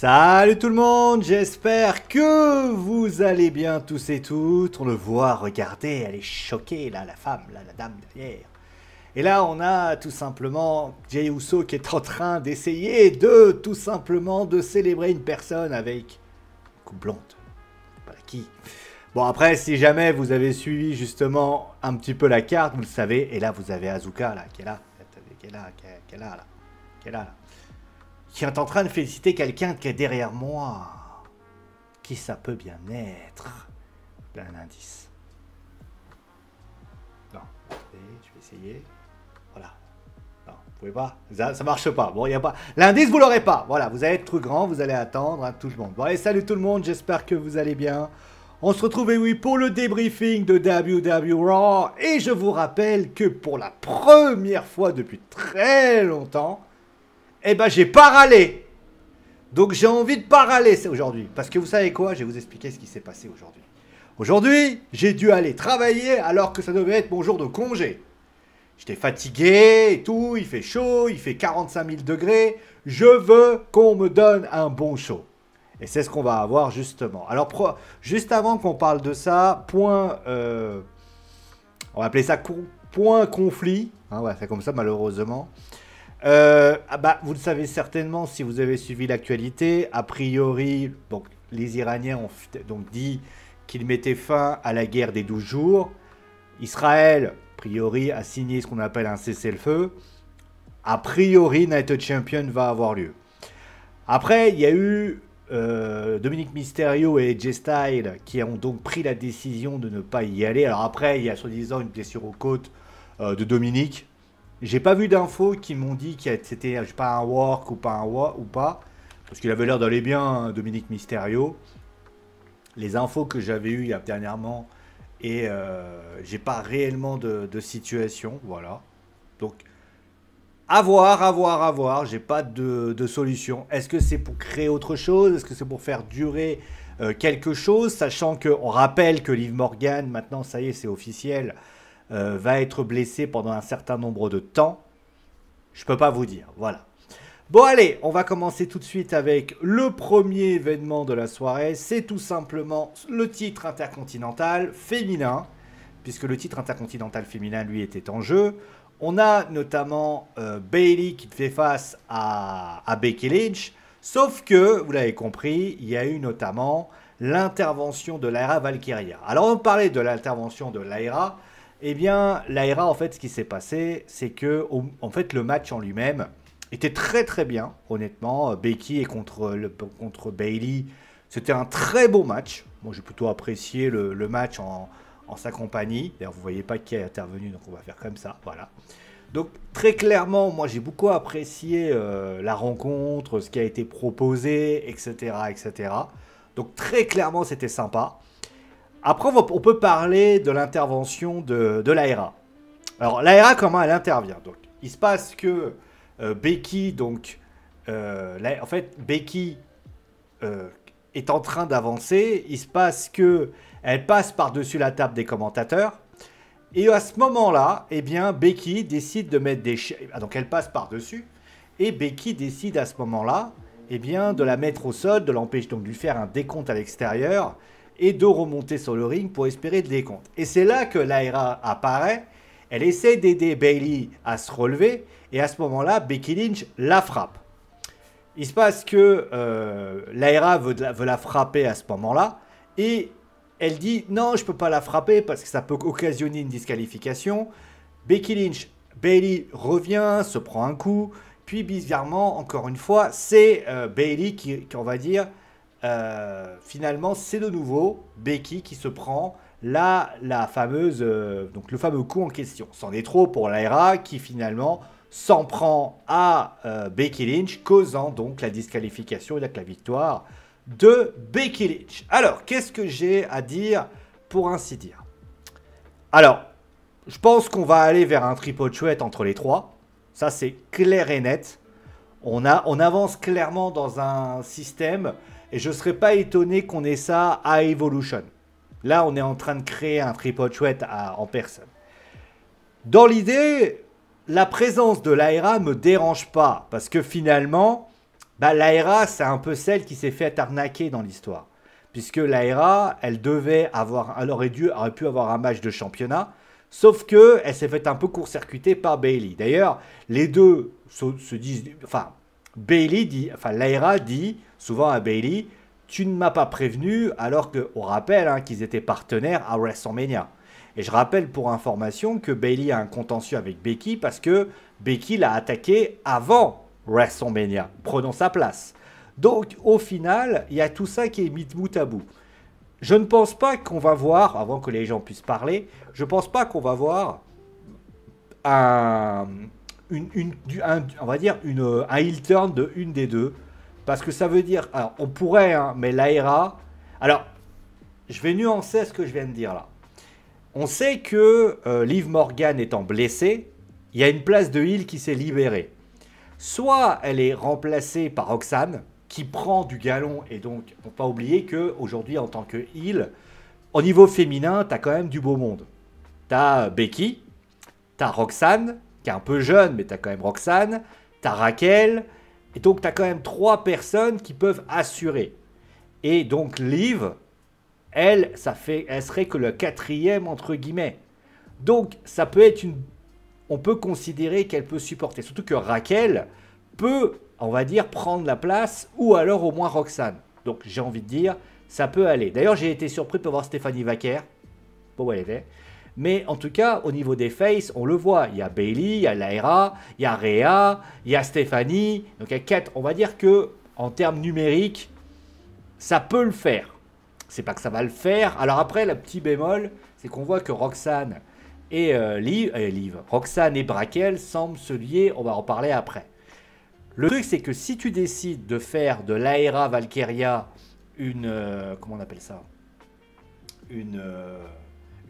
Salut tout le monde, j'espère que vous allez bien tous et toutes. On le voit, regardez, elle est choquée là, la femme, là, la dame derrière. Et là, on a tout simplement Jey Uso qui est en train d'essayer de tout simplement de célébrer une personne avec une coupe blonde. Pas qui. Bon après, si jamais vous avez suivi justement un petit peu la carte, vous le savez. Et là, vous avez Asuka là, qui est là, qui est là, qui est là, qui est là. Qui est en train de féliciter quelqu'un qui est derrière moi. Qui ça peut bien être? Là, un indice. Non, je vais essayer. Voilà. Non, vous pouvez pas. Ça marche pas. Bon, il y a pas. L'indice, vous l'aurez pas. Voilà, vous allez être trop grand, vous allez attendre, hein, tout le monde. Bon, allez, salut tout le monde, j'espère que vous allez bien. On se retrouve, et oui, pour le débriefing de WWE Raw. Et je vous rappelle que pour la première fois depuis très longtemps, eh ben, j'ai pas râlé. Donc, j'ai envie de pas râler aujourd'hui. Parce que vous savez quoi? Je vais vous expliquer ce qui s'est passé aujourd'hui. Aujourd'hui, j'ai dû aller travailler alors que ça devait être mon jour de congé. J'étais fatigué et tout, il fait chaud, il fait 45 000 degrés. Je veux qu'on me donne un bon show. Et c'est ce qu'on va avoir justement. Alors, juste avant qu'on parle de ça, point... on va appeler ça point conflit. Hein, ouais, c'est comme ça malheureusement. Vous le savez certainement si vous avez suivi l'actualité. A priori, donc, les Iraniens ont donc dit qu'ils mettaient fin à la guerre des 12 jours. Israël, a priori, a signé ce qu'on appelle un cessez-le-feu. A priori, Night of Champion va avoir lieu. Après, il y a eu Dominic Mysterio et AJ Styles qui ont donc pris la décision de ne pas y aller. Alors après, il y a soi-disant une blessure aux côtes de Dominic. J'ai pas vu d'infos qui m'ont dit que c'était pas un work ou pas parce qu'il avait l'air d'aller bien, hein, Dominic Mysterio. Les infos que j'avais eues dernièrement et j'ai pas réellement de situation, voilà. Donc à voir, j'ai pas de solution. Est-ce que c'est pour créer autre chose? Est-ce que c'est pour faire durer quelque chose? Sachant qu'on rappelle que Liv Morgan, maintenant ça y est, c'est officiel, va être blessé pendant un certain nombre de temps. Je peux pas vous dire, voilà. Bon allez, on va commencer tout de suite avec le premier événement de la soirée. C'est tout simplement le titre intercontinental féminin, puisque le titre intercontinental féminin, lui, était en jeu. On a notamment Bayley qui fait face à Becky Lynch, sauf que, vous l'avez compris, il y a eu notamment l'intervention de Lyra Valkyria. Alors on parlait de l'intervention de Lyra. Eh bien, Lyra, en fait, ce qui s'est passé, c'est que, en fait, le match en lui-même était très très bien, honnêtement. Becky et contre Bayley, c'était un très beau match. Moi, j'ai plutôt apprécié le match en sa compagnie. D'ailleurs, vous ne voyez pas qui est intervenu, donc on va faire comme ça, voilà. Donc, très clairement, moi, j'ai beaucoup apprécié la rencontre, ce qui a été proposé, etc., etc. Donc, très clairement, c'était sympa. Après, on peut parler de l'intervention de Lyra. Alors, Lyra, comment elle intervient? Donc, il se passe que Becky, donc, en fait, Becky est en train d'avancer. Il se passe que elle passe par-dessus la table des commentateurs. Et à ce moment-là, eh bien, Becky décide de mettre des... Donc, elle passe par-dessus. Et Becky décide à ce moment-là, eh bien, de la mettre au sol, de l'empêcher, donc de lui faire un décompte à l'extérieur et de remonter sur le ring pour espérer le décompte. Et c'est là que Lyra apparaît. Elle essaie d'aider Bayley à se relever. Et à ce moment-là, Becky Lynch la frappe. Il se passe que Lyra veut la frapper à ce moment-là. Et elle dit « Non, je ne peux pas la frapper parce que ça peut occasionner une disqualification. » Becky Lynch, Bayley revient, se prend un coup. Puis bizarrement, encore une fois, c'est Bayley qui, on va dire... finalement, c'est de nouveau Becky qui se prend la fameuse, donc le fameux coup en question. C'en est trop pour Lyra qui finalement s'en prend à Becky Lynch, causant donc la disqualification et la victoire de Becky Lynch. Alors, qu'est-ce que j'ai à dire pour ainsi dire? Alors, je pense qu'on va aller vers un triple threat entre les trois. Ça, c'est clair et net. On avance clairement dans un système. Et je ne serais pas étonné qu'on ait ça à Evolution. Là, on est en train de créer un triple threat en personne. Dans l'idée, la présence de Lyra ne me dérange pas. Parce que finalement, Bah, Lyra, c'est un peu celle qui s'est fait arnaquer dans l'histoire. Puisque Lyra, elle devait avoir, aurait pu avoir un match de championnat, sauf que elle s'est fait un peu court-circuiter par Bayley. D'ailleurs, les deux se disent, enfin, Bayley dit, enfin, Lyra dit souvent à Bayley, tu ne m'as pas prévenu, alors qu'on rappelle hein, qu'ils étaient partenaires à WrestleMania. Et je rappelle pour information que Bayley a un contentieux avec Becky parce que Becky l'a attaqué avant WrestleMania, prenant sa place. Donc au final, il y a tout ça qui est mis bout à bout. Je ne pense pas qu'on va voir, avant que les gens puissent parler, je ne pense pas qu'on va voir un, on va dire un heel turn de une des deux. Parce que ça veut dire, alors on pourrait, hein, mais Lyra, alors je vais nuancer ce que je viens de dire là. On sait que Liv Morgan étant blessée, il y a une place de heel qui s'est libérée. Soit elle est remplacée par Roxanne, qui prend du galon, et donc il ne faut pas oublier qu'aujourd'hui, en tant que heel, au niveau féminin, tu as quand même du beau monde. Tu as Becky, tu as Roxanne, qui est un peu jeune, mais tu as quand même Roxanne, tu as Raquel, et donc tu as quand même 3 personnes qui peuvent assurer. Et donc Liv, elle serait que le 4e entre guillemets. Donc ça peut être on peut considérer qu'elle peut supporter. Surtout que Raquel peut, on va dire, prendre la place, ou alors au moins Roxanne. Donc j'ai envie de dire, ça peut aller. D'ailleurs, j'ai été surpris de voir Stéphanie Vaquer. Bon, où elle était. Mais en tout cas, au niveau des faces, on le voit. Il y a Bayley, il y a Lyra, il y a Rhea, il y a Stéphanie. Donc il y a 4. On va dire que en termes numériques, ça peut le faire. C'est pas que ça va le faire. Alors après, le petit bémol, c'est qu'on voit que Roxanne et Roxanne et Raquel semblent se lier. On va en parler après. Le truc, c'est que si tu décides de faire de Lyra Valkyria comment on appelle ça,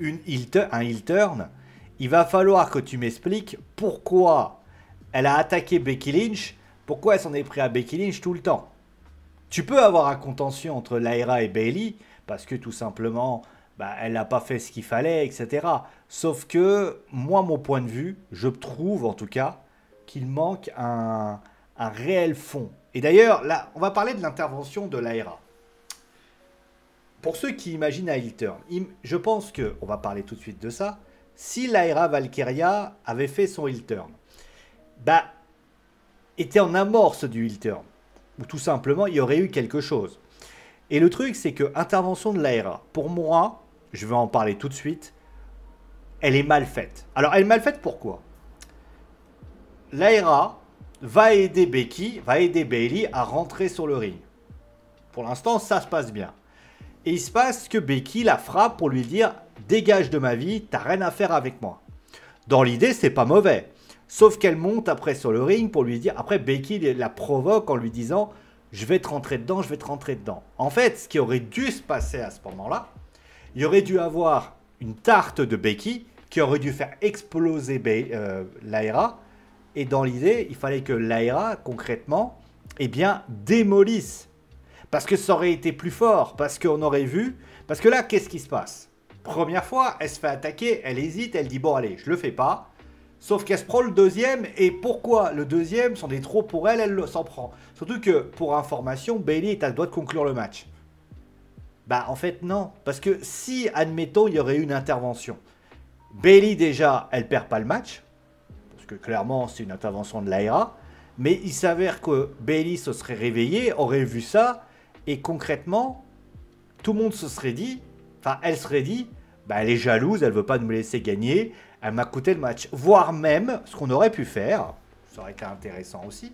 un heel turn, il va falloir que tu m'expliques pourquoi elle a attaqué Becky Lynch, pourquoi elle s'en est pris à Becky Lynch tout le temps. Tu peux avoir un contentieux entre Lyra et Bayley, parce que tout simplement, bah, elle n'a pas fait ce qu'il fallait, etc. Sauf que, moi, mon point de vue, je trouve en tout cas qu'il manque un réel fond. Et d'ailleurs, là, on va parler de l'intervention de Lyra. Pour ceux qui imaginent un heel turn, je pense que, on va parler tout de suite de ça, si Lyra Valkyria avait fait son heel turn, bah, était en amorce du heel turn, ou tout simplement, il y aurait eu quelque chose. Et le truc, c'est que intervention de Lyra, pour moi, je vais en parler tout de suite, elle est mal faite. Alors, elle est mal faite pourquoi? Lyra va aider Becky, va aider Bayley à rentrer sur le ring. Pour l'instant, ça se passe bien. Et il se passe que Becky la frappe pour lui dire « Dégage de ma vie, t'as rien à faire avec moi ». Dans l'idée, c'est pas mauvais. Sauf qu'elle monte après sur le ring pour lui dire... Après, Becky la provoque en lui disant « Je vais te rentrer dedans, je vais te rentrer dedans ». En fait, ce qui aurait dû se passer à ce moment-là, il aurait dû avoir une tarte de Becky qui aurait dû faire exploser Lyra. Et dans l'idée, il fallait que Lyra, concrètement, eh bien, démolisse. Parce que ça aurait été plus fort, parce qu'on aurait vu... Parce que là, qu'est-ce qui se passe? Première fois, elle se fait attaquer, elle hésite, elle dit « Bon, allez, je le fais pas ». Sauf qu'elle se prend le deuxième, et pourquoi le deuxième, c'en est trop pour elle, elle s'en prend. Surtout que, pour information, Bayley est à le droit de conclure le match. Bah, en fait, non. Parce que si, admettons, il y aurait eu une intervention, Bayley, déjà, elle perd pas le match, parce que clairement, c'est une intervention de Lyra, mais il s'avère que Bayley se serait réveillée, aurait vu ça, et concrètement, tout le monde se serait dit, enfin, elle serait dit, bah, elle est jalouse, elle veut pas me laisser gagner, elle m'a coûté le match. Voire même, ce qu'on aurait pu faire, ça aurait été intéressant aussi,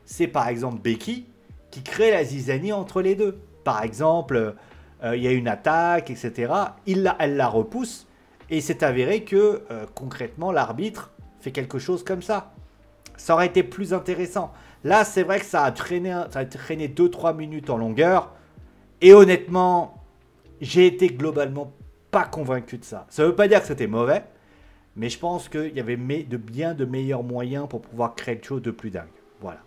c'est par exemple Becky qui crée la zizanie entre les deux. Par exemple, il y a une attaque, etc. Elle la repousse, et c'est avéré que concrètement, l'arbitre fait quelque chose comme ça. Ça aurait été plus intéressant. Là, c'est vrai que ça a traîné 2-3 minutes en longueur. Et honnêtement, j'ai été globalement pas convaincu de ça. Ça ne veut pas dire que c'était mauvais, mais je pense qu'il y avait bien de meilleurs moyens pour pouvoir créer quelque chose de plus dingue. Voilà.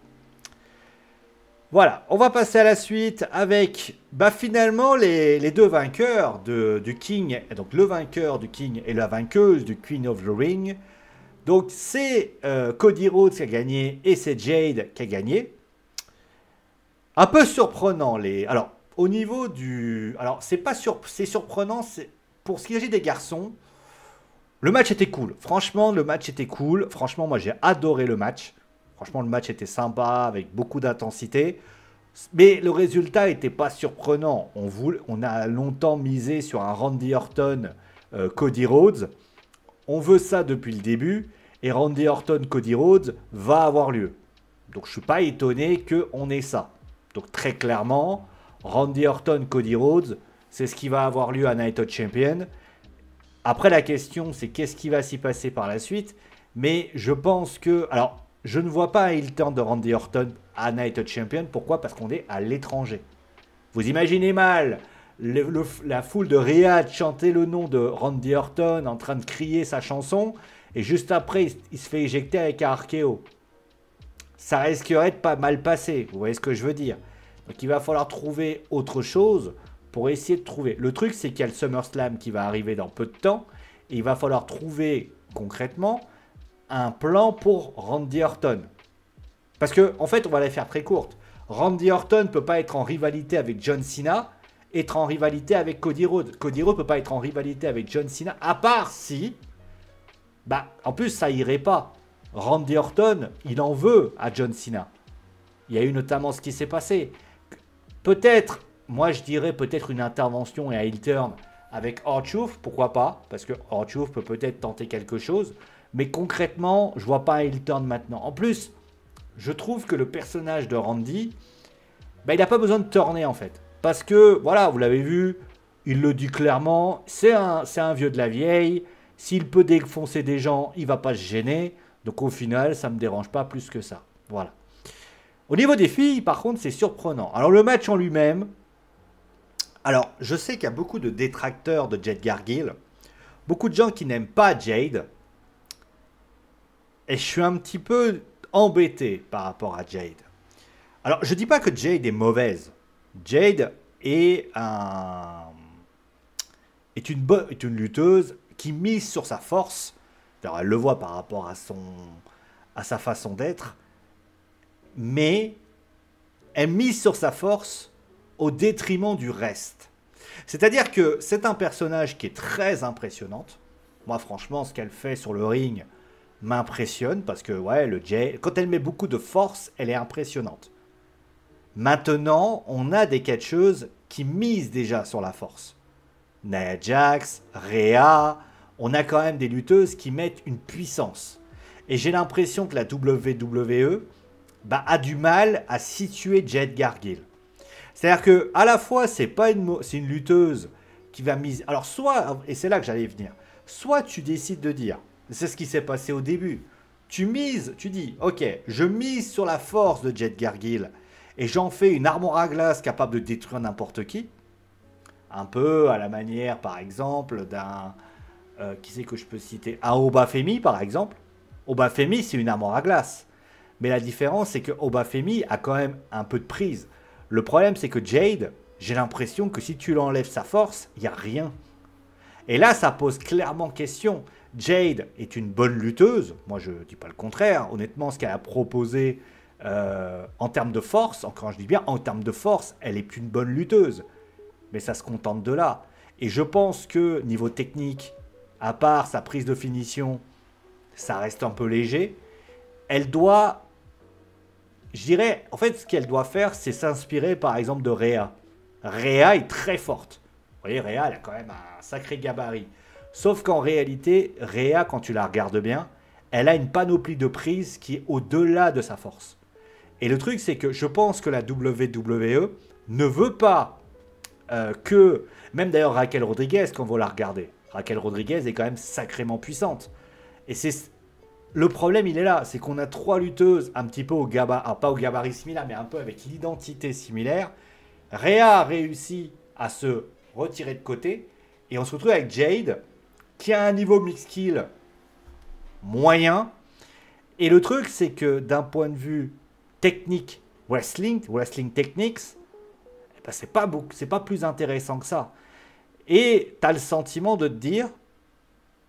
Voilà, on va passer à la suite avec finalement les deux vainqueurs du King. Donc le vainqueur du King et la vainqueuse du Queen of the Ring. Donc c'est Cody Rhodes qui a gagné et c'est Jade qui a gagné. Un peu surprenant les. Alors, au niveau du. Alors, c'est pas c'est surprenant. Pour ce qui est des garçons, le match était cool. Franchement, le match était cool. Franchement, moi, j'ai adoré le match. Franchement, le match était sympa, avec beaucoup d'intensité. Mais le résultat n'était pas surprenant. On a longtemps misé sur un Randy Orton, Cody Rhodes. On veut ça depuis le début. Et Randy Orton, Cody Rhodes va avoir lieu. Donc je ne suis pas étonné qu'on ait ça. Donc très clairement, Randy Orton, Cody Rhodes, c'est ce qui va avoir lieu à Night of Champions. Après la question, c'est qu'est-ce qui va s'y passer par la suite. Mais je pense que... Alors, je ne vois pas un heel turn de Randy Orton à Night of Champions. Pourquoi? Parce qu'on est à l'étranger. Vous imaginez mal la foule de Riyad chanter le nom de Randy Orton en train de crier sa chanson. Et juste après, il se fait éjecter avec un RKO. Ça risquerait de pas mal passer. Vous voyez ce que je veux dire? Donc il va falloir trouver autre chose pour essayer de trouver. Le truc, c'est qu'il y a le SummerSlam qui va arriver dans peu de temps. Et il va falloir trouver concrètement un plan pour Randy Orton. Parce que, en fait, on va la faire très courte. Randy Orton ne peut pas être en rivalité avec John Cena, être en rivalité avec Cody Rhodes. Cody Rhodes ne peut pas être en rivalité avec John Cena, à part si... Bah, en plus, ça irait pas. Randy Orton, il en veut à John Cena. Il y a eu notamment ce qui s'est passé. Peut-être, moi je dirais peut-être une intervention et un heel turn avec R-Truth, pourquoi pas? Parce que R-Truth peut peut-être tenter quelque chose. Mais concrètement, je vois pas un heel turn maintenant. En plus, je trouve que le personnage de Randy, bah, il n'a pas besoin de tourner en fait. Parce que, voilà, vous l'avez vu, il le dit clairement, c'est un vieux de la vieille. S'il peut défoncer des gens, il va pas se gêner. Donc au final, ça ne me dérange pas plus que ça. Voilà. Au niveau des filles, par contre, c'est surprenant. Alors le match en lui-même, alors je sais qu'il y a beaucoup de détracteurs de Jade Cargill, beaucoup de gens qui n'aiment pas Jade, et je suis un petit peu embêté par rapport à Jade. Alors je dis pas que Jade est mauvaise. Jade est une lutteuse qui mise sur sa force. Alors, elle le voit par rapport à sa façon d'être, mais elle mise sur sa force au détriment du reste. C'est-à-dire que c'est un personnage qui est très impressionnante. Moi, franchement, ce qu'elle fait sur le ring m'impressionne parce que, ouais, quand elle met beaucoup de force, elle est impressionnante. Maintenant, on a des catcheuses qui misent déjà sur la force. Nia Jax, Rhea, on a quand même des lutteuses qui mettent une puissance. Et j'ai l'impression que la WWE a du mal à situer Jade Cargill. C'est-à-dire que à la fois, c'est une lutteuse qui va miser. Alors soit, et c'est là que j'allais venir, soit tu décides de dire, c'est ce qui s'est passé au début, tu dis, ok, je mise sur la force de Jade Cargill et j'en fais une armoire à glace capable de détruire n'importe qui. Un peu à la manière, par exemple, d'un... qui c'est que je peux citer? Un Obafemi, par exemple. Obafemi, c'est une armoire à glace. Mais la différence, c'est que Obafemi a quand même un peu de prise. Le problème, c'est que Jade, j'ai l'impression que si tu l'enlèves sa force, il n'y a rien. Et là, ça pose clairement question. Jade est une bonne lutteuse. Moi, je ne dis pas le contraire. Honnêtement, ce qu'elle a proposé en termes de force, encore je dis bien en termes de force, elle est une bonne lutteuse. Mais ça se contente de là. Et je pense que niveau technique, à part sa prise de finition, ça reste un peu léger. Elle doit, je dirais, en fait, ce qu'elle doit faire, c'est s'inspirer par exemple de Rhea. Rhea est très forte. Vous voyez, Rhea, elle a quand même un sacré gabarit. Sauf qu'en réalité, Rhea, quand tu la regardes bien, elle a une panoplie de prises qui est au-delà de sa force. Et le truc, c'est que je pense que la WWE ne veut pas que, même d'ailleurs Raquel Rodriguez, quand vous la regardez, Raquel Rodriguez est quand même sacrément puissante. Et c'est le problème, il est là, c'est qu'on a trois lutteuses un petit peu au gabarit, alors pas au gabarit similaire, mais un peu avec l'identité similaire. Rhea a réussi à se retirer de côté, et on se retrouve avec Jade, qui a un niveau mixed skill moyen. Et le truc, c'est que d'un point de vue technique, wrestling techniques, eh ben c'est pas plus intéressant que ça. Et tu as le sentiment de te dire,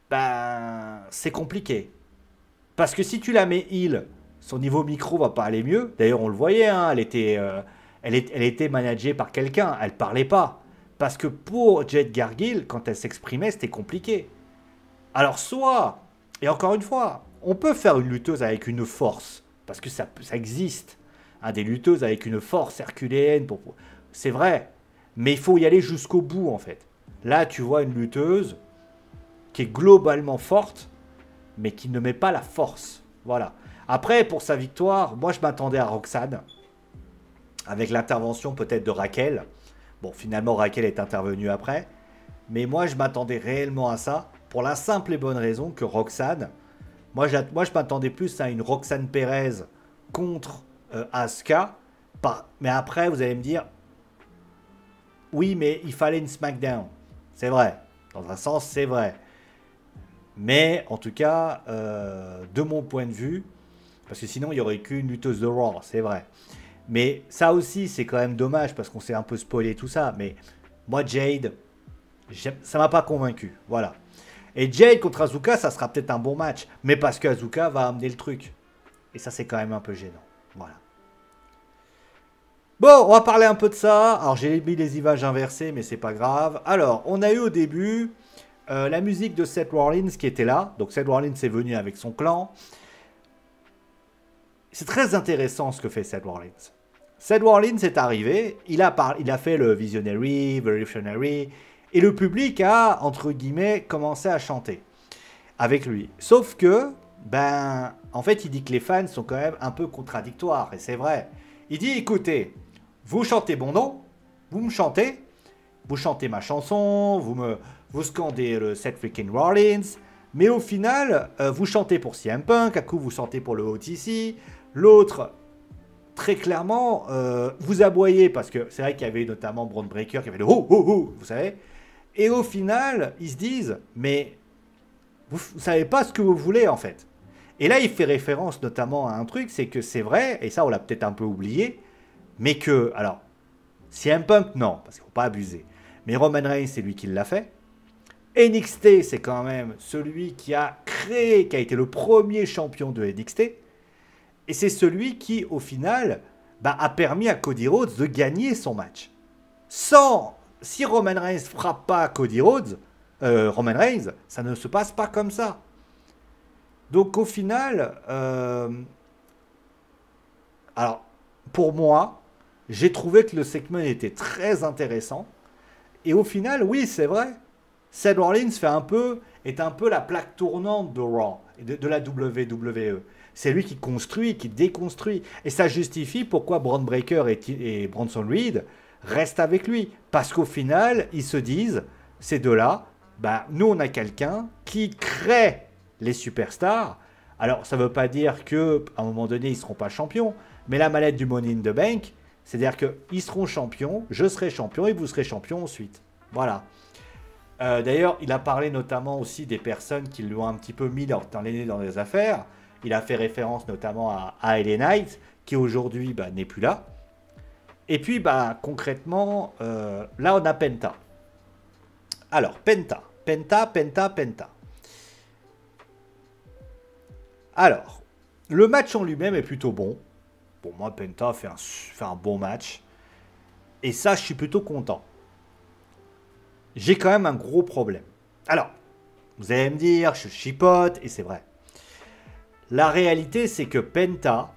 ben, c'est compliqué. Parce que si tu la mets heal, son niveau micro va pas aller mieux. D'ailleurs, on le voyait, hein, elle était managée par quelqu'un, elle parlait pas. Parce que pour Jade Cargill, quand elle s'exprimait, c'était compliqué. Alors soit, et encore une fois, on peut faire une lutteuse avec une force, parce que ça existe, hein, des lutteuses avec une force herculéenne, c'est vrai, mais il faut y aller jusqu'au bout en fait. Là, tu vois une lutteuse qui est globalement forte, mais qui ne met pas la force. Voilà. Après, pour sa victoire, moi je m'attendais à Roxane, avec l'intervention peut-être de Raquel. Bon, finalement, Raquel est intervenue après. Mais moi, je m'attendais réellement à ça, pour la simple et bonne raison que Roxane, moi je m'attendais plus à une Roxane Perez contre Asuka. Mais après, vous allez me dire, oui, mais il fallait une SmackDown. C'est vrai. Dans un sens, c'est vrai. Mais en tout cas, de mon point de vue, parce que sinon, il n'y aurait qu'une lutteuse de Raw, c'est vrai. Mais ça aussi, c'est quand même dommage, parce qu'on s'est un peu spoilé tout ça. Mais moi, Jade, ça m'a pas convaincu. Voilà. Et Jade contre Asuka, ça sera peut-être un bon match. Mais parce que Asuka va amener le truc. Et ça, c'est quand même un peu gênant. Voilà. Bon, on va parler un peu de ça. Alors, j'ai mis les images inversées, mais c'est pas grave. Alors, on a eu au début la musique de Seth Rollins qui était là. Donc, Seth Rollins est venu avec son clan. C'est très intéressant ce que fait Seth Rollins. Seth Rollins est arrivé. Il a fait le Visionary, The Revolutionary. Et le public a, entre guillemets, commencé à chanter avec lui. Sauf que, en fait, il dit que les fans sont quand même un peu contradictoires. Et c'est vrai. Il dit, écoutez, vous chantez mon nom, vous me chantez, vous chantez ma chanson, vous scandez le Seth freaking Rollins, mais au final, vous chantez pour CM Punk, à coup vous chantez pour le OTC, l'autre, très clairement, vous aboyez, parce que c'est vrai qu'il y avait notamment Braun Breaker qui avait le ho ho ho, vous savez, et au final, ils se disent, mais vous ne savez pas ce que vous voulez en fait. Et là, il fait référence notamment à un truc, c'est que c'est vrai, et ça on l'a peut-être un peu oublié, mais que, alors, CM Punk, non, parce qu'il ne faut pas abuser. Mais Roman Reigns, c'est lui qui l'a fait. NXT, c'est quand même celui qui a créé, qui a été le premier champion de NXT. Et c'est celui qui, au final, a permis à Cody Rhodes de gagner son match. Si Roman Reigns ne frappe pas Cody Rhodes, Roman Reigns, ça ne se passe pas comme ça. Donc au final, alors pour moi, j'ai trouvé que le segment était très intéressant. Et au final, oui, c'est vrai. Seth Rollins est un peu la plaque tournante de Raw, de la WWE. C'est lui qui construit, qui déconstruit. Et ça justifie pourquoi Braun Breaker et Bronson Reed restent avec lui. Parce qu'au final, ils se disent, ces deux-là, nous, on a quelqu'un qui crée les superstars. Alors, ça ne veut pas dire qu'à un moment donné, ils ne seront pas champions. Mais la mallette du Money in the Bank, c'est-à-dire qu'ils seront champions, je serai champion et vous serez champion ensuite. Voilà. D'ailleurs, il a parlé notamment aussi des personnes qui lui ont un petit peu mis dans les affaires. Il a fait référence notamment à LA Knight, qui aujourd'hui n'est plus là. Et puis, concrètement, là, on a Penta. Alors, Penta. Alors, le match en lui-même est plutôt bon. Pour moi, Penta fait un bon match. Et ça, je suis plutôt content. J'ai quand même un gros problème. Alors, vous allez me dire, je chipote, et c'est vrai. La réalité, c'est que Penta,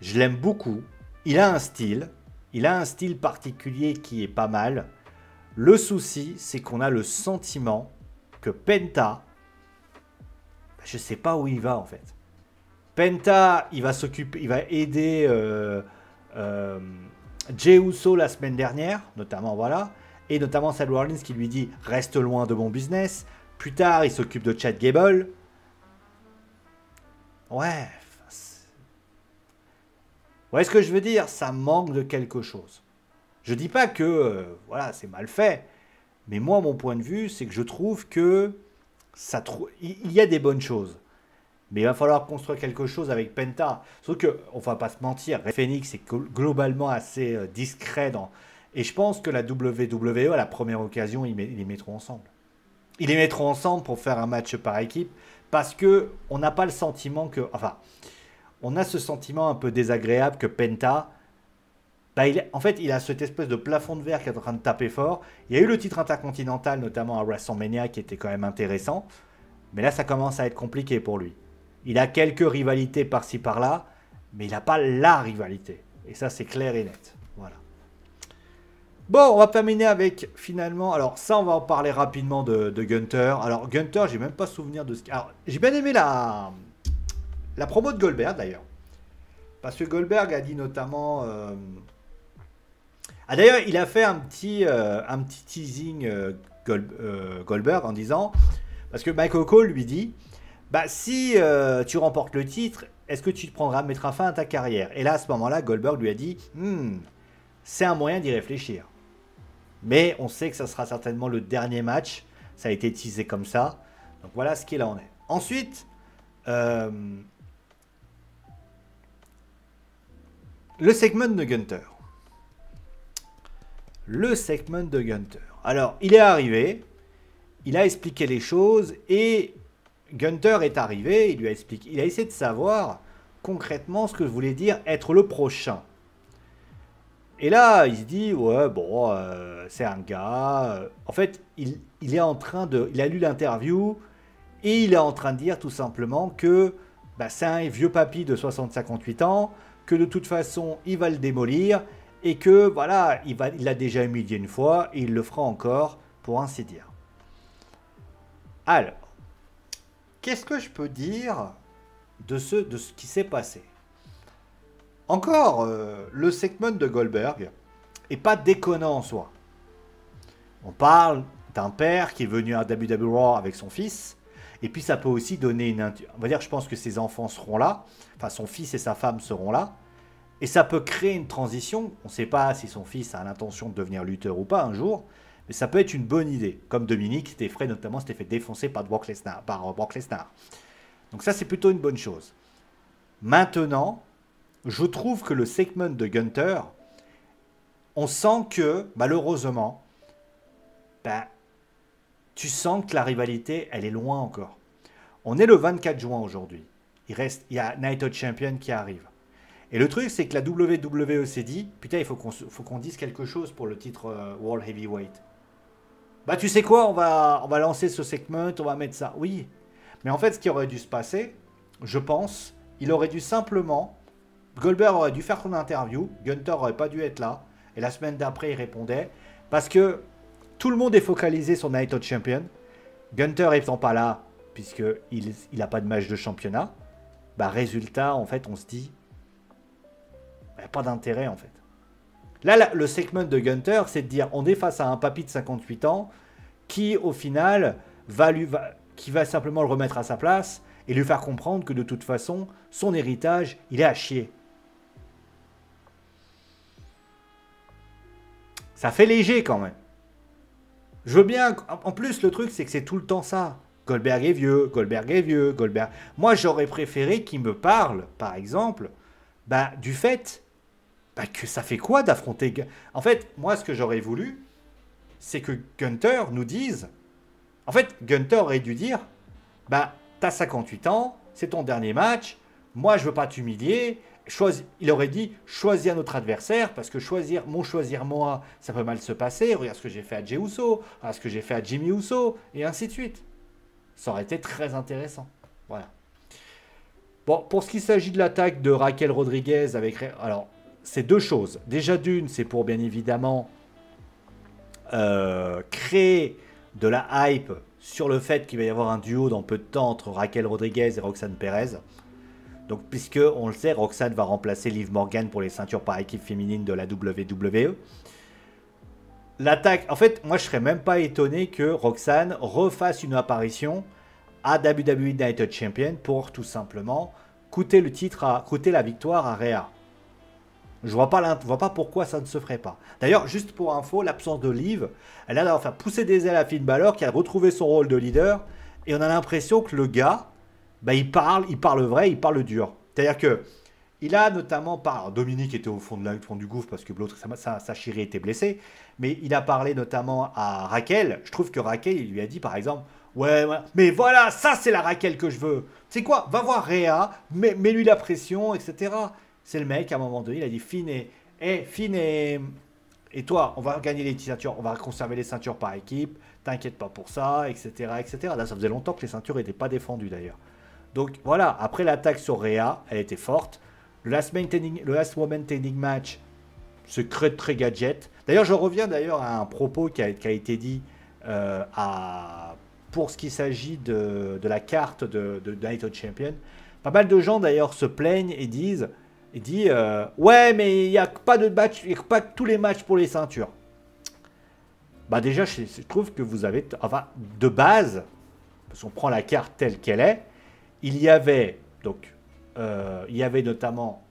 je l'aime beaucoup. Il a un style particulier qui est pas mal. Le souci, c'est qu'on a le sentiment que Penta, je sais pas où il va en fait. Penta, il va aider Jey Uso la semaine dernière, notamment voilà. Et notamment Seth Rollins qui lui dit « Reste loin de mon business ». Plus tard, il s'occupe de Chad Gable. Ouais. Vous voyez ce que je veux dire? Ça manque de quelque chose. Je dis pas que voilà, c'est mal fait. Mais moi, mon point de vue, c'est que je trouve que il y a des bonnes choses. Mais il va falloir construire quelque chose avec Penta. Sauf qu'on ne va pas se mentir, Phoenix est globalement assez discret dans... Et je pense que la WWE, à la première occasion, ils les mettront ensemble. Ils les mettront ensemble pour faire un match par équipe, parce qu'on n'a pas le sentiment que... Enfin, on a ce sentiment un peu désagréable que Penta, bah, en fait, il a cette espèce de plafond de verre qui est en train de taper fort. Il y a eu le titre intercontinental, notamment à WrestleMania, qui était quand même intéressant. Mais là, ça commence à être compliqué pour lui. Il a quelques rivalités par-ci par-là, mais il n'a pas la rivalité. Et ça, c'est clair et net. Voilà. Bon, on va terminer avec, finalement... Alors, ça, on va en parler rapidement de Gunther. Alors, Gunther, j'ai même pas souvenir de ce... Alors, j'ai bien aimé la promo de Goldberg, d'ailleurs. Parce que Goldberg a dit notamment... Ah, d'ailleurs, il a fait un petit teasing Goldberg en disant... Parce que Michael Cole lui dit... Bah, si tu remportes le titre, est-ce que tu te prendras mettre fin à ta carrière? Et là, à ce moment-là, Goldberg lui a dit, c'est un moyen d'y réfléchir. Mais on sait que ça sera certainement le dernier match. Ça a été teasé comme ça. Donc voilà ce qu'il en est. Ensuite, le segment de Gunther. Le segment de Gunther. Alors, il est arrivé. Il a expliqué les choses et... Gunther est arrivé, il lui a expliqué, il a essayé de savoir concrètement ce que voulait dire être le prochain. Et là, il se dit, ouais, bon, c'est un gars. En fait, il est en train de, il a lu l'interview et il est en train de dire tout simplement que bah, c'est un vieux papy de 60-58 ans, que de toute façon, il va le démolir et que voilà, il l'a déjà humilié une fois et il le fera encore, pour ainsi dire. Alors. Qu'est-ce que je peux dire de ce qui s'est passé? Encore, le segment de Goldberg est pas déconnant en soi. On parle d'un père qui est venu à WWE Raw avec son fils, et puis ça peut aussi donner une... On va dire, je pense que ses enfants seront là, enfin son fils et sa femme seront là, et ça peut créer une transition. On ne sait pas si son fils a l'intention de devenir lutteur ou pas un jour, mais ça peut être une bonne idée. Comme Dominique s'était fait défoncer par Brock Lesnar. Donc ça, c'est plutôt une bonne chose. Maintenant, je trouve que le segment de Gunther, on sent que, malheureusement, ben, tu sens que la rivalité, elle est loin encore. On est le 24 juin aujourd'hui. Il y a Night of Champion qui arrive. Et le truc, c'est que la WWE s'est dit, putain, il faut qu'on dise quelque chose pour le titre World Heavyweight. Bah tu sais quoi, on va lancer ce segment, on va mettre ça. Oui, mais en fait ce qui aurait dû se passer, je pense, il aurait dû simplement, Goldberg aurait dû faire son interview, Gunther aurait pas dû être là, et la semaine d'après il répondait, parce que tout le monde est focalisé sur Night of Champion, Gunther étant pas là, puisqu'il n'a pas de match de championnat, bah résultat, en fait on se dit, bah, pas d'intérêt en fait. Là, le segment de Gunther, c'est de dire on est face à un papy de 58 ans qui, au final, qui va simplement le remettre à sa place et lui faire comprendre que de toute façon, son héritage, il est à chier. Ça fait léger quand même. Je veux bien... En plus, le truc, c'est que c'est tout le temps ça. Goldberg est vieux, Goldberg est vieux, Goldberg... Moi, j'aurais préféré qu'il me parle, par exemple, bah, du fait... Bah que ça fait quoi d'affronter... En fait, moi, ce que j'aurais voulu, c'est que Gunther nous dise... En fait, Gunther aurait dû dire, bah, t'as 58 ans, c'est ton dernier match, moi, je veux pas t'humilier. Il aurait dit, choisis un autre adversaire, parce que choisir moi, ça peut mal se passer. Regarde ce que j'ai fait à Jey Uso, regarde ce que j'ai fait à Jimmy Uso, et ainsi de suite. Ça aurait été très intéressant. Voilà. Bon, pour ce qui s'agit de l'attaque de Raquel Rodriguez avec... Alors... C'est deux choses. Déjà d'une, c'est pour bien évidemment créer de la hype sur le fait qu'il va y avoir un duo dans peu de temps entre Raquel Rodriguez et Roxanne Perez. Donc, puisque on le sait, Roxanne va remplacer Liv Morgan pour les ceintures par équipe féminine de la WWE. L'attaque, en fait, moi je serais même pas étonné que Roxanne refasse une apparition à WWE Night of Champion pour tout simplement coûter la victoire à Rhea. Je vois pas pourquoi ça ne se ferait pas. D'ailleurs, juste pour info, l'absence de Liv, elle a enfin poussé des ailes à Finn Balor qui a retrouvé son rôle de leader. Et on a l'impression que le gars, bah, il parle vrai, il parle dur. C'est-à-dire que il a notamment parlé... Dominique était au fond du gouffre parce que l'autre, sa chérie était blessée. Mais il a parlé notamment à Raquel. Je trouve que Raquel, il lui a dit par exemple, ouais, mais voilà, ça c'est la Raquel que je veux. Tu sais quoi, va voir Rhea, mets-lui la pression, etc. C'est le mec, à un moment donné, il a dit Finn Eh, Finn et toi, on va gagner les ceintures, on va conserver les ceintures par équipe, t'inquiète pas pour ça, etc., etc. Là, ça faisait longtemps que les ceintures n'étaient pas défendues d'ailleurs. Donc voilà, après l'attaque sur Rhea, elle était forte. Le Last Woman Standing Match, c'est très gadget. D'ailleurs, je reviens d'ailleurs à un propos qui a été dit pour ce qui s'agit de la carte de Night of Champion. Pas mal de gens d'ailleurs se plaignent et disent ouais, mais il n'y a pas de match, il n'y a pas tous les matchs pour les ceintures. Bah déjà, je trouve que vous avez, enfin, de base, parce qu'on prend la carte telle qu'elle est, il y avait donc, il y avait notamment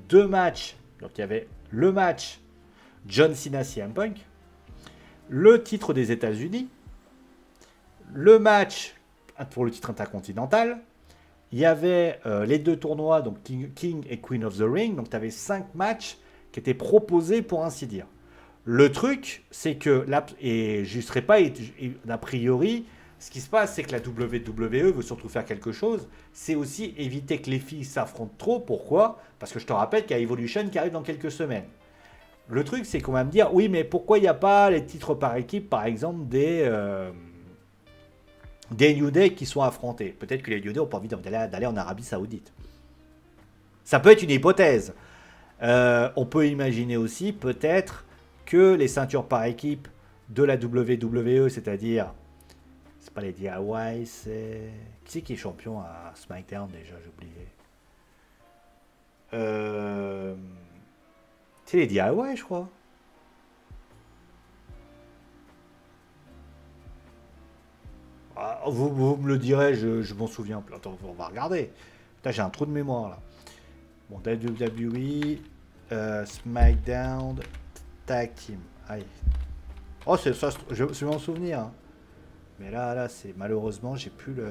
deux matchs. Donc il y avait le match John Cena CM Punk, le titre des États-Unis, le match pour le titre intercontinental. Il y avait les deux tournois, donc King et Queen of the Ring. Donc tu avais 5 matchs qui étaient proposés pour ainsi dire. Le truc, c'est que, et je ne serais pas, a priori, ce qui se passe, c'est que la WWE veut surtout faire quelque chose. C'est aussi éviter que les filles s'affrontent trop. Pourquoi? Parce que je te rappelle qu'il y a Evolution qui arrive dans quelques semaines. Le truc, c'est qu'on va me dire, oui, mais pourquoi il n'y a pas les titres par équipe, par exemple, des New Day qui sont affrontés? Peut-être que les New Day n'ont pas envie d'aller en Arabie Saoudite. Ça peut être une hypothèse. On peut imaginer aussi, peut-être, que les ceintures par équipe de la WWE, c'est-à-dire, c'est pas les DIY, c'est... Qui c'est qui est champion à SmackDown déjà, j'ai oublié. C'est les DIY, je crois. Ah, vous me le direz, je m'en souviens plus. Attends, on va regarder. Putain, j'ai un trou de mémoire là. Bon, WWE, SmackDown, Tag Team. Allez. Oh, c'est ça, je vais m'en souvenir. Hein. Mais là, c'est malheureusement, j'ai plus le.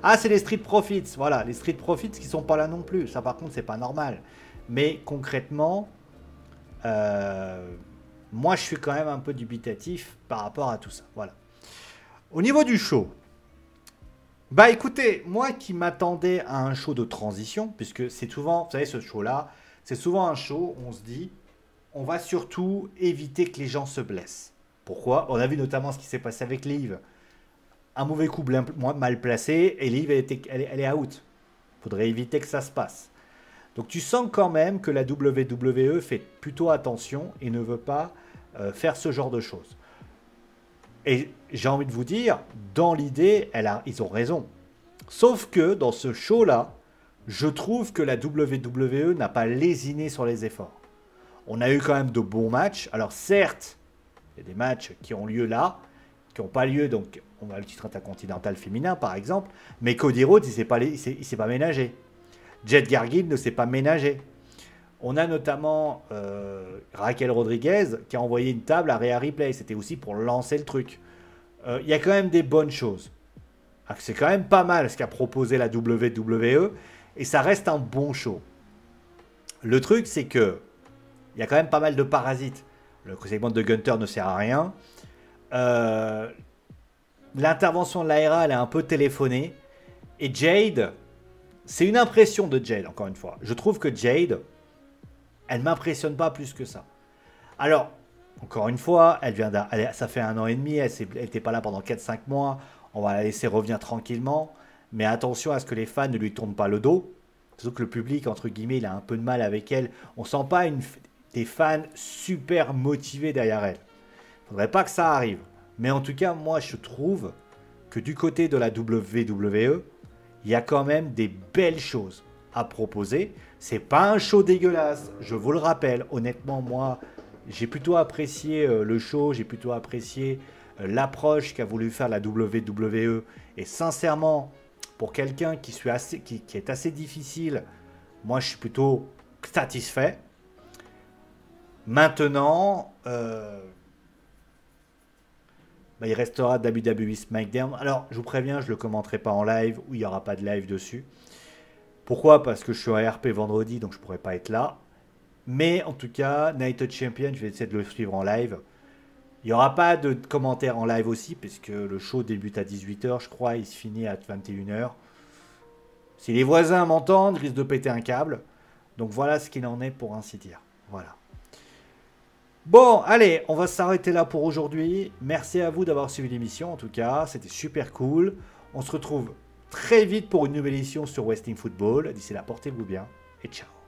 Ah, c'est les Street Profits. Voilà, les Street Profits qui sont pas là non plus. Ça, par contre, c'est pas normal. Mais concrètement, moi, je suis quand même un peu dubitatif par rapport à tout ça. Voilà. Au niveau du show, bah écoutez, moi qui m'attendais à un show de transition, puisque c'est souvent, vous savez, ce show-là, c'est souvent un show où on se dit, on va surtout éviter que les gens se blessent. Pourquoi? On a vu notamment ce qui s'est passé avec Liv. Un mauvais coup mal placé, et Liv, elle est out. Faudrait éviter que ça se passe. Donc tu sens quand même que la WWE fait plutôt attention et ne veut pas faire ce genre de choses. Et j'ai envie de vous dire, dans l'idée, ils ont raison. Sauf que dans ce show-là, je trouve que la WWE n'a pas lésiné sur les efforts. On a eu quand même de bons matchs. Alors certes, il y a des matchs qui ont lieu là, qui n'ont pas lieu, donc on a le titre intercontinental féminin par exemple, mais Cody Rhodes, il s'est pas ménagé. Jet Gargil ne s'est pas ménagé. On a notamment Raquel Rodriguez qui a envoyé une table à Rhea Ripley. C'était aussi pour lancer le truc. Il y a quand même des bonnes choses. C'est quand même pas mal ce qu'a proposé la WWE. Et ça reste un bon show. Le truc, c'est que il y a quand même pas mal de parasites. Le segment de Gunther ne sert à rien. L'intervention de l'ARA, elle est un peu téléphonée. Et Jade, c'est une impression de Jade, encore une fois. Je trouve que Jade, elle ne m'impressionne pas plus que ça. Alors, encore une fois, ça fait 1 an et demi, elle n'était pas là pendant 4-5 mois. On va la laisser revenir tranquillement. Mais attention à ce que les fans ne lui tournent pas le dos. Surtout que le public, entre guillemets, il a un peu de mal avec elle. On ne sent pas des fans super motivés derrière elle. Il ne faudrait pas que ça arrive. Mais en tout cas, moi, je trouve que du côté de la WWE, il y a quand même des belles choses à proposer. C'est pas un show dégueulasse, je vous le rappelle. Honnêtement, moi, j'ai plutôt apprécié le show, j'ai plutôt apprécié l'approche qu'a voulu faire la WWE. Et sincèrement, pour quelqu'un qui est assez difficile, moi, je suis plutôt satisfait. Maintenant, il restera WWE SmackDown. Alors, je vous préviens, je ne le commenterai pas en live, ou il n'y aura pas de live dessus. Pourquoi? Parce que je suis en RP vendredi, donc je ne pourrai pas être là. Mais en tout cas, Night of Champion, je vais essayer de le suivre en live. Il n'y aura pas de commentaires en live aussi, puisque le show débute à 18h, je crois, il se finit à 21h. Si les voisins m'entendent, ils risquent de péter un câble. Donc voilà ce qu'il en est pour ainsi dire. Voilà. Bon, allez, on va s'arrêter là pour aujourd'hui. Merci à vous d'avoir suivi l'émission, en tout cas, c'était super cool. On se retrouve très vite pour une nouvelle édition sur Wrestling Football. D'ici là, portez-vous bien et ciao.